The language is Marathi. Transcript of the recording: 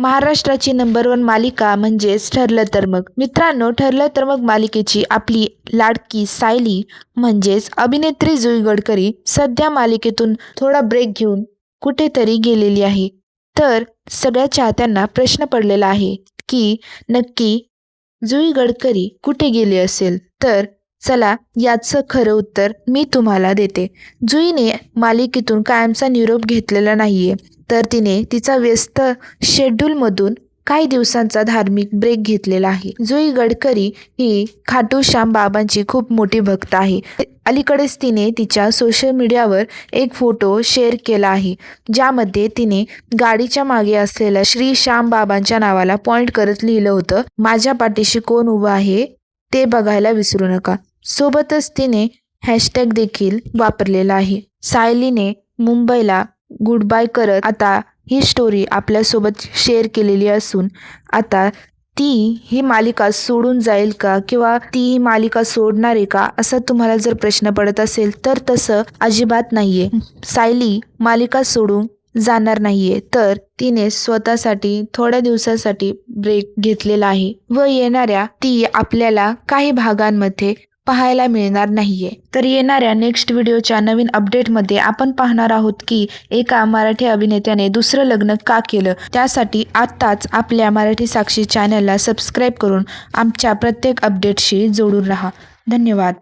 महाराष्ट्राची नंबर 1 मालिका म्हणजेच ठरलं तर मग. मित्रांनो, ठरलं तर मग मालिकेची आपली लाडकी सायली म्हणजेच अभिनेत्री जुई गडकरी सध्या मालिकेतून थोडा ब्रेक घेऊन कुठेतरी गेलेली आहे. तर सगळ्या चाहत्यांना प्रश्न पडलेला आहे की नक्की जुई गडकरी कुठे गेली असेल. तर चला याचं खरं उत्तर मी तुम्हाला देते. जुईने मालिकेतून कायमचा निरोप घेतलेला नाहीये, तर तिने तिचा व्यस्त शेड्यूलमधून काही दिवसांचा धार्मिक ब्रेक घेतलेला आहे. जुई गडकरी ही खाटू श्याम बाबांची खूप मोठी भक्त आहे. अलीकडेच तिने तिच्या सोशल मीडियावर एक फोटो शेअर केला आहे, ज्यामध्ये तिने गाडीच्या मागे असलेल्या श्री श्याम बाबांच्या नावाला पॉइंट करत लिहिलं होतं, माझ्या पाठीशी कोण उभं आहे ते बघायला विसरू नका. सोबतच तिने हॅशटॅग देखील वापरलेला आहे. सायलीने मुंबईला गुड बाय करत आता ही स्टोरी आपल्यासोबत शेअर केलेली असून आता ती ही मालिका सोडून जाईल का किंवा ती ही मालिका सोडणार आहे का, असा तुम्हाला जर प्रश्न पडत असेल तर तसं अजिबात नाहीये. सायली मालिका सोडून जाणार नाहीये, तर तिने स्वतःसाठी थोड्या दिवसासाठी ब्रेक घेतलेला आहे व येणाऱ्या ती आपल्याला काही भागांमध्ये पाहायला मिळणार नाहीये. तर येणाऱ्या नेक्स्ट व्हिडिओच्या नवीन अपडेटमध्ये आपण पाहणार आहोत की एका मराठी अभिनेत्याने दुसरं लग्न का केलं. त्यासाठी आत्ताच आपल्या मराठी साक्षी चॅनलला सबस्क्राईब करून आमच्या प्रत्येक अपडेटशी जोडून राहा. धन्यवाद.